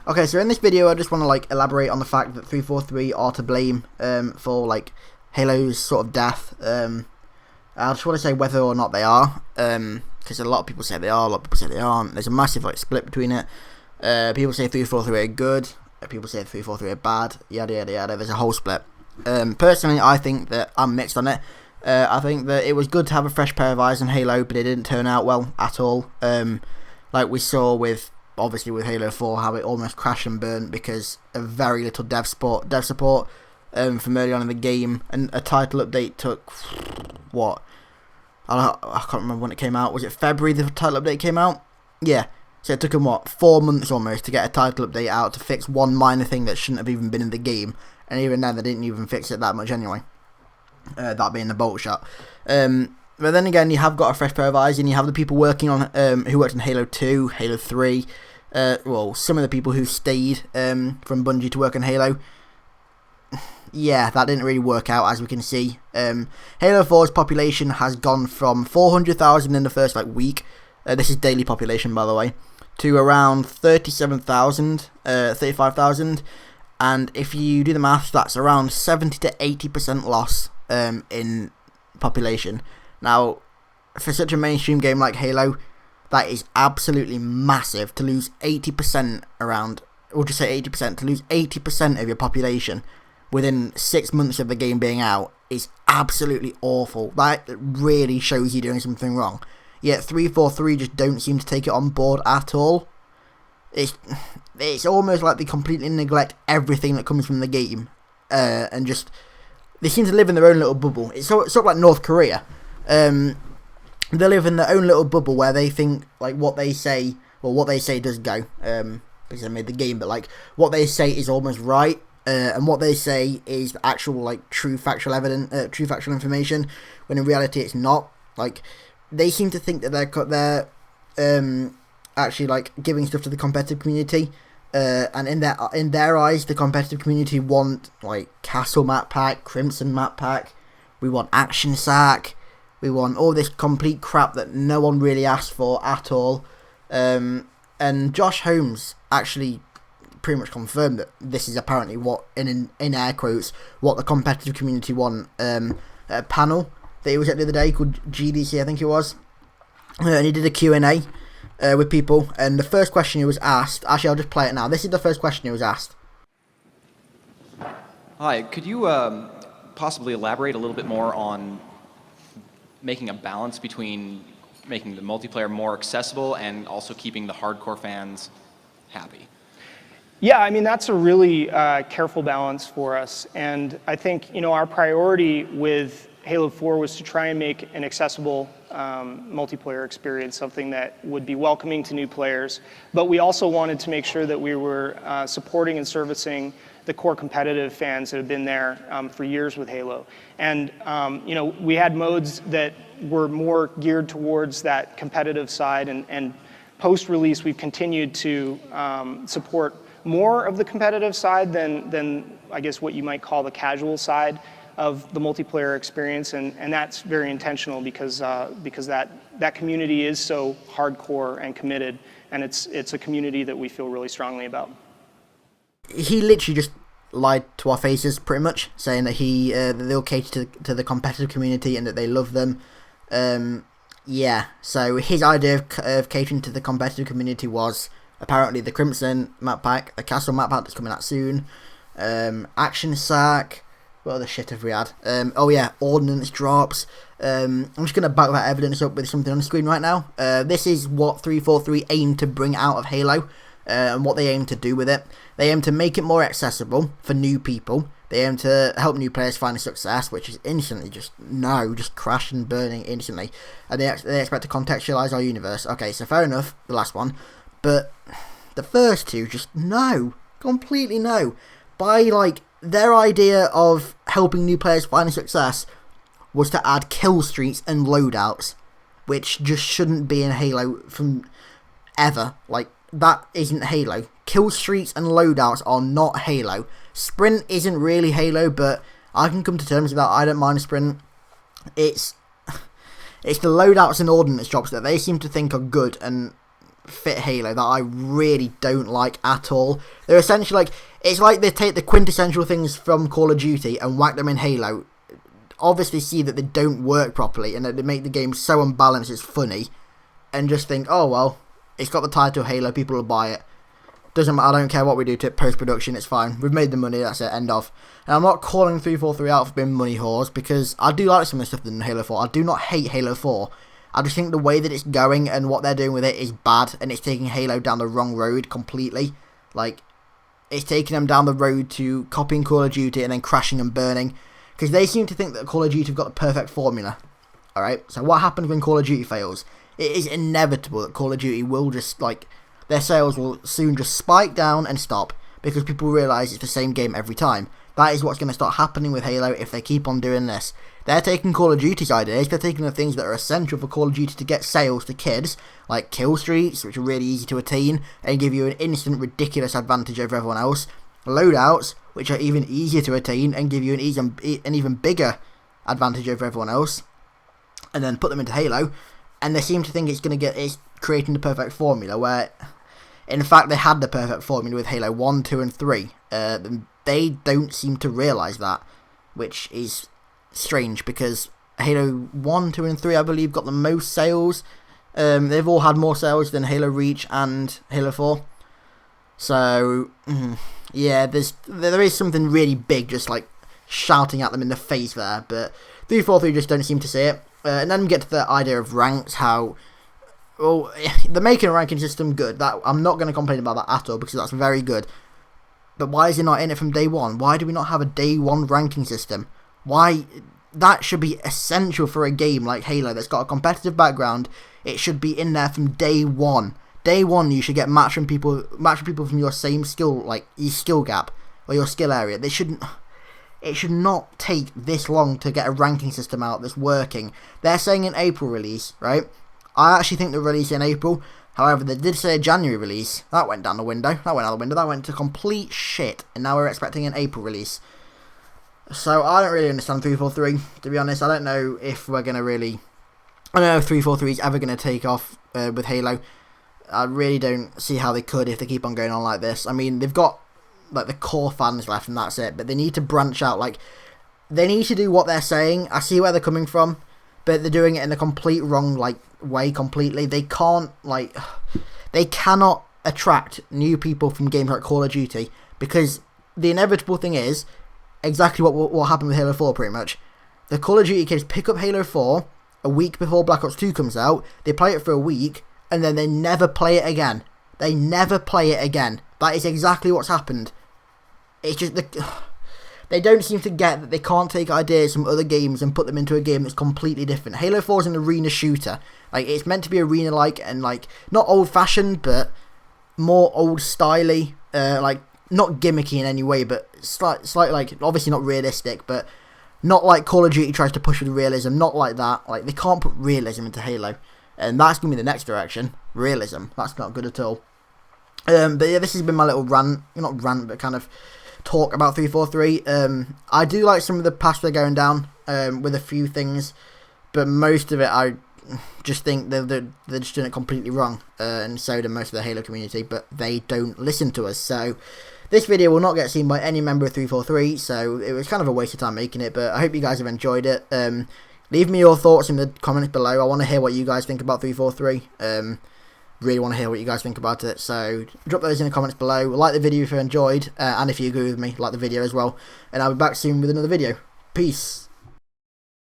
Okay, so in this video, I just want to like elaborate on the fact that 343 are to blame for like Halo's sort of death. I just want to say whether or not they are, because a lot of people say they are, a lot of people say they aren't. There's a massive like split between it. People say 343 are good, people say 343 are bad, yada yada yada. There's a whole split. Personally, I think that I'm mixed on it. I think that it was good to have a fresh pair of eyes on Halo, but it didn't turn out well at all. Like we saw with Halo 4, how it almost crashed and burnt because of very little dev support from early on in the game, and a title update took what? I can't remember when it came out. Was it February the title update came out? Yeah. So it took them 4 months almost to get a title update out to fix one minor thing that shouldn't have even been in the game, and even then they didn't even fix it that much anyway. That being the bolt shot. But then again, you have got a fresh pair of eyes, and you have the people working on who worked on Halo 2, Halo 3. Well, some of the people who stayed from Bungie to work on Halo. Yeah, that didn't really work out, as we can see. Halo 4's population has gone from 400,000 in the first week. This is daily population, by the way, to around 37,000, 35,000. And if you do the maths, that's around 70 to 80% loss in population. Now, for such a mainstream game like Halo, that is absolutely massive. To lose 80% or just say 80%, to lose 80% of your population within 6 months of the game being out is absolutely awful. That really shows you doing something wrong. Yet 343 just don't seem to take it on board at all. It's almost like they completely neglect everything that comes from the game, and just they seem to live in their own little bubble. It's sort of like North Korea. They live in their own little bubble where they think like what they say does go. Because they made the game, but like what they say is almost right. And what they say is actual true factual information, when in reality it's not. Like they seem to think that they're actually giving stuff to the competitive community, and in their eyes, the competitive community want Castle map pack, Crimson map pack. We want Action Sack. We want all this complete crap that no one really asked for at all. And Josh Holmes actually pretty much confirmed that this is apparently what, in air quotes, what the competitive community want. At a panel that he was at the other day called GDC, I think it was, and he did a Q&A with people, and the first question he was asked, actually I'll just play it now, this is the first question he was asked. Hi, could you possibly elaborate a little bit more on making a balance between making the multiplayer more accessible and also keeping the hardcore fans happy? Yeah, I mean, that's a really careful balance for us. And I think, our priority with Halo 4 was to try and make an accessible multiplayer experience, something that would be welcoming to new players. But we also wanted to make sure that we were supporting and servicing the core competitive fans that have been there for years with Halo. And, we had modes that were more geared towards that competitive side. And post-release, we've continued to support more of the competitive side than I guess what you might call the casual side of the multiplayer experience, and that's very intentional because that community is so hardcore and committed, and it's a community that we feel really strongly about. He literally just lied to our faces, pretty much, saying that they'll cater to the competitive community and that they love them. Yeah, so his idea of catering to the competitive community was apparently the Crimson map pack, the Castle map pack that's coming out soon, Action Sack, what other shit have we had? Oh yeah, Ordnance drops. I'm just going to back that evidence up with something on the screen right now. This is what 343 aim to bring out of Halo, and what they aim to do with it. They aim to make it more accessible for new people. They aim to help new players find a success, which is instantly just crash and burning instantly. And they expect to contextualize our universe. Okay, so fair enough, the last one. But the first two, just no. Completely no. By, their idea of helping new players find a success was to add kill streaks and loadouts, which just shouldn't be in Halo from ever. That isn't Halo. Kill streaks and loadouts are not Halo. Sprint isn't really Halo, but I can come to terms with that. I don't mind a sprint. It's the loadouts and ordnance drops that they seem to think are good, and fit Halo that I really don't like at all. They're essentially like, it's like they take the quintessential things from Call of Duty and whack them in Halo. Obviously see that they don't work properly and that they make the game so unbalanced it's funny, and just think, oh well, it's got the title Halo, people will buy it. Doesn't matter, I don't care what we do to it post-production, it's fine. We've made the money, that's it, end of. And I'm not calling 343 out for being money whores, because I do like some of the stuff in Halo 4. I do not hate Halo 4. I just think the way that it's going and what they're doing with it is bad, and it's taking Halo down the wrong road completely. Like, it's taking them down the road to copying Call of Duty and then crashing and burning, because they seem to think that Call of Duty have got the perfect formula. Alright, so what happens when Call of Duty fails? It is inevitable that Call of Duty will just, like, their sales will soon just spike down and stop, because people realise it's the same game every time. That is what's going to start happening with Halo if they keep on doing this. They're taking Call of Duty's ideas, they're taking the things that are essential for Call of Duty to get sales to kids, like kill streaks, which are really easy to attain, and give you an instant ridiculous advantage over everyone else. Loadouts, which are even easier to attain, and give you an even bigger advantage over everyone else. And then put them into Halo, and they seem to think it's creating the perfect formula, where in fact they had the perfect formula with Halo 1, 2 and 3. They don't seem to realise that, which is strange, because Halo 1, 2 and 3 I believe got the most sales. They've all had more sales than Halo Reach and Halo 4. So yeah, there is something really big just like shouting at them in the face there, but 343 just don't seem to see it. And then we get to the idea of ranks, how, well, they're making a ranking system good. That I'm not going to complain about that at all, because that's very good. But why is it not in it from day one? Why do we not have a day one ranking system? Why? That should be essential for a game like Halo that's got a competitive background. It should be in there from day one. Day one, you should get match from people from your same skill, like your skill gap or your skill area. It should not take this long to get a ranking system out that's working. They're saying an April release, right? I actually think they'll release in April. However, they did say a January release. That went down the window. That went to complete shit. And now we're expecting an April release. So I don't really understand 343, to be honest. I don't know if we're going to really... I don't know if 343 is ever going to take off with Halo. I really don't see how they could if they keep on going on like this. I mean, they've got like the core fans left and that's it. But they need to branch out. Like, they need to do what they're saying. I see where they're coming from. But they're doing it in a complete wrong way completely. They can't, like... They cannot attract new people from games like Call of Duty, because the inevitable thing is exactly what happened with Halo 4 pretty much. The Call of Duty kids pick up Halo 4 a week before Black Ops 2 comes out, they play it for a week, and then they never play it again. They never play it again. That is exactly what's happened. It's just... They don't seem to get that they can't take ideas from other games and put them into a game that's completely different. Halo 4 is an arena shooter. Like, it's meant to be arena-like and, like, not old-fashioned, but more old-styly. Like, not gimmicky in any way, but slightly, like, obviously not realistic, but not like Call of Duty tries to push with realism. Not like that. Like, they can't put realism into Halo. And that's going to be the next direction. Realism. That's not good at all. But yeah, this has been my little rant. Not rant, but kind of... talk about 343. I do like some of the paths they're going down with a few things, but most of it I just think they're just doing it completely wrong, and so do most of the Halo community, but they don't listen to us. So this video will not get seen by any member of 343, so it was kind of a waste of time making it, but I hope you guys have enjoyed it. Leave me your thoughts in the comments below. I want to hear what you guys think about 343. Really want to hear what you guys think about it, so drop those in the comments below. Like the video if you enjoyed, and if you agree with me, like the video as well, and I'll be back soon with another video. Peace.